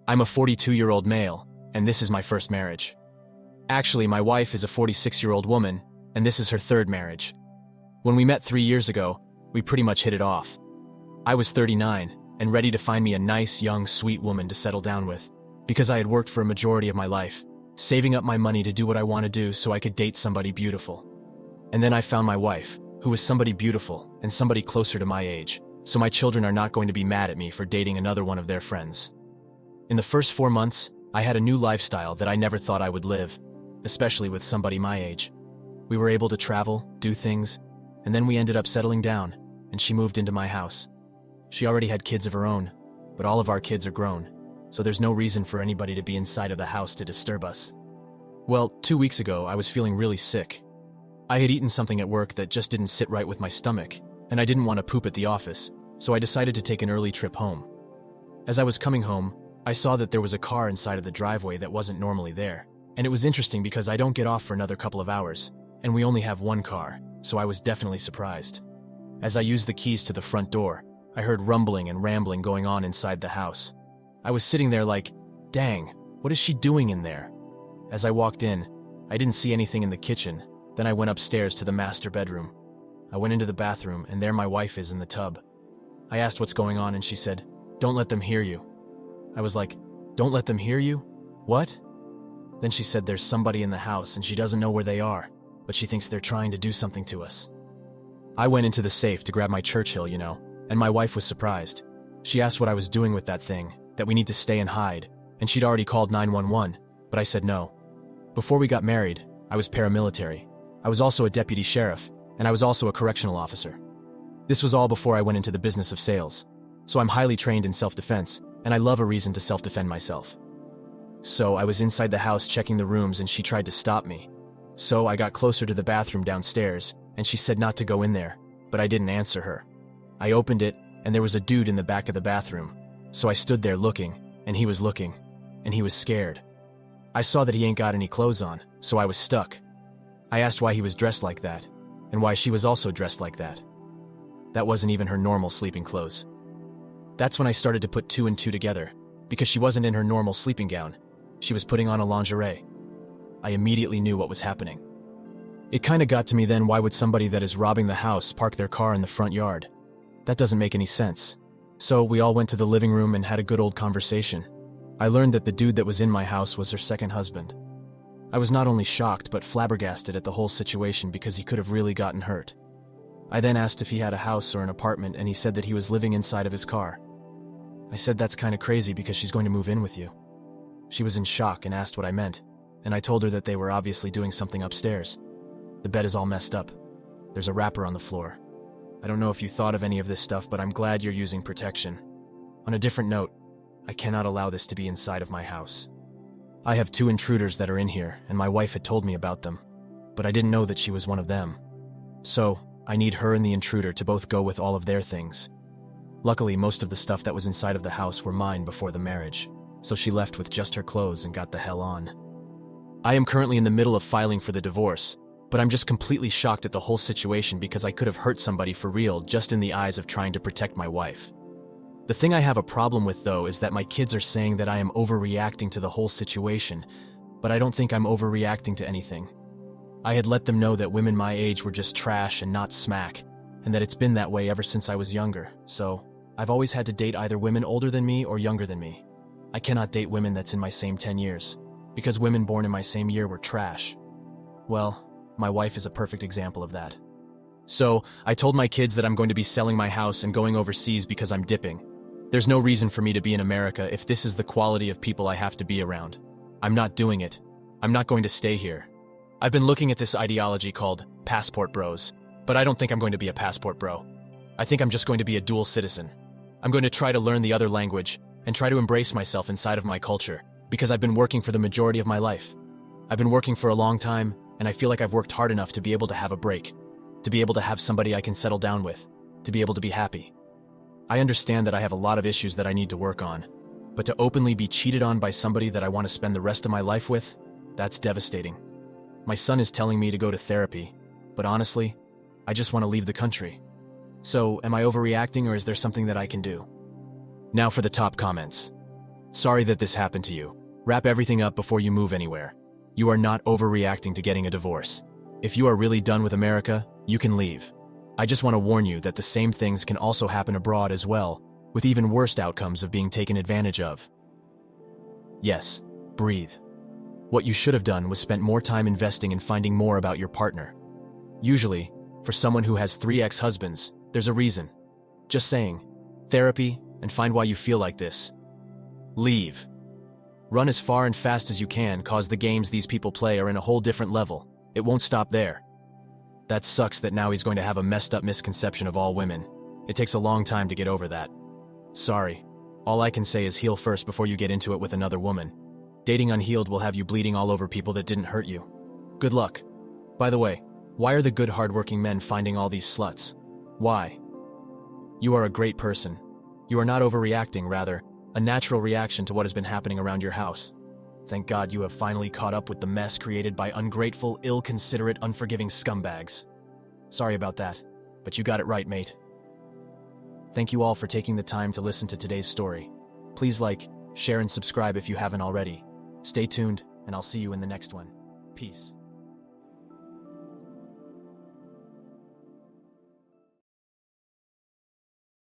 I'm a 42-year-old male, and this is my first marriage. Actually, my wife is a 46-year-old woman, and this is her third marriage. When we met 3 years ago, we pretty much hit it off. I was 39 and ready to find me a nice, young, sweet woman to settle down with, because I had worked for a majority of my life, saving up my money to do what I want to do so I could date somebody beautiful. And then I found my wife, who was somebody beautiful and somebody closer to my age, so my children are not going to be mad at me for dating another one of their friends. In the first 4 months, I had a new lifestyle that I never thought I would live, especially with somebody my age. We were able to travel, do things, and then we ended up settling down, and she moved into my house. She already had kids of her own, but all of our kids are grown, so there's no reason for anybody to be inside of the house to disturb us. Well, 2 weeks ago, I was feeling really sick. I had eaten something at work that just didn't sit right with my stomach, and I didn't want to poop at the office, so I decided to take an early trip home. As I was coming home, I saw that there was a car inside of the driveway that wasn't normally there, and it was interesting because I don't get off for another couple of hours, and we only have one car, so I was definitely surprised. As I used the keys to the front door, I heard rumbling and rambling going on inside the house. I was sitting there like, dang, what is she doing in there? As I walked in, I didn't see anything in the kitchen. Then I went upstairs to the master bedroom. I went into the bathroom, and there my wife is in the tub. I asked what's going on, and she said, "Don't let them hear you." I was like, "Don't let them hear you? What?" Then she said there's somebody in the house, and she doesn't know where they are, but she thinks they're trying to do something to us. I went into the safe to grab my Churchill, and my wife was surprised. She asked what I was doing with that thing, that we need to stay and hide, and she'd already called 911, but I said no. Before we got married, I was paramilitary. I was also a deputy sheriff, and I was also a correctional officer. This was all before I went into the business of sales, so I'm highly trained in self-defense, and I love a reason to self-defend myself. So I was inside the house checking the rooms, and she tried to stop me. So I got closer to the bathroom downstairs, and she said not to go in there, but I didn't answer her. I opened it, and there was a dude in the back of the bathroom, so I stood there looking, and he was looking, and he was scared. I saw that he ain't got any clothes on, so I was stuck. I asked why he was dressed like that, and why she was also dressed like that. That wasn't even her normal sleeping clothes. That's when I started to put 2 and 2 together, because she wasn't in her normal sleeping gown. She was putting on a lingerie. I immediately knew what was happening. It kinda got to me then, why would somebody that is robbing the house park their car in the front yard? That doesn't make any sense. So we all went to the living room and had a good old conversation. I learned that the dude that was in my house was her second husband. I was not only shocked but flabbergasted at the whole situation because he could have really gotten hurt. I then asked if he had a house or an apartment, and he said that he was living inside of his car. I said that's kinda crazy because she's going to move in with you. She was in shock and asked what I meant, and I told her that they were obviously doing something upstairs. The bed is all messed up. There's a wrapper on the floor. I don't know if you thought of any of this stuff, but I'm glad you're using protection. On a different note, I cannot allow this to be inside of my house. I have 2 intruders that are in here, and my wife had told me about them, but I didn't know that she was one of them. So, I need her and the intruder to both go with all of their things. Luckily, most of the stuff that was inside of the house were mine before the marriage, so she left with just her clothes and got the hell on. I am currently in the middle of filing for the divorce, but I'm just completely shocked at the whole situation because I could have hurt somebody for real just in the eyes of trying to protect my wife. The thing I have a problem with, though, is that my kids are saying that I am overreacting to the whole situation, but I don't think I'm overreacting to anything. I had let them know that women my age were just trash and not smack, and that it's been that way ever since I was younger, so I've always had to date either women older than me or younger than me. I cannot date women that's in my same 10 years, because women born in my same year were trash. Well, my wife is a perfect example of that. So, I told my kids that I'm going to be selling my house and going overseas because I'm dipping. There's no reason for me to be in America if this is the quality of people I have to be around. I'm not doing it. I'm not going to stay here. I've been looking at this ideology called passport bros, but I don't think I'm going to be a passport bro. I think I'm just going to be a dual citizen. I'm going to try to learn the other language and try to embrace myself inside of my culture, because I've been working for the majority of my life. I've been working for a long time, and I feel like I've worked hard enough to be able to have a break, to be able to have somebody I can settle down with, to be able to be happy. I understand that I have a lot of issues that I need to work on, but to openly be cheated on by somebody that I want to spend the rest of my life with, that's devastating. My son is telling me to go to therapy, but honestly, I just want to leave the country. So, am I overreacting, or is there something that I can do? Now for the top comments. Sorry that this happened to you. Wrap everything up before you move anywhere. You are not overreacting to getting a divorce. If you are really done with America, you can leave. I just want to warn you that the same things can also happen abroad as well, with even worse outcomes of being taken advantage of. Yes, breathe. What you should have done was spent more time investing in finding more about your partner. Usually, for someone who has 3 ex-husbands, there's a reason. Just saying. Therapy, and find why you feel like this. Leave. Run as far and fast as you can, cause the games these people play are in a whole different level. It won't stop there. That sucks that now he's going to have a messed up misconception of all women. It takes a long time to get over that. Sorry. All I can say is heal first before you get into it with another woman. Dating unhealed will have you bleeding all over people that didn't hurt you. Good luck. By the way, why are the good hardworking men finding all these sluts? Why? You are a great person. You are not overreacting, rather, a natural reaction to what has been happening around your house. Thank God you have finally caught up with the mess created by ungrateful, ill-considerate, unforgiving scumbags. Sorry about that, but you got it right, mate. Thank you all for taking the time to listen to today's story. Please like, share, and subscribe if you haven't already. Stay tuned, and I'll see you in the next one. Peace.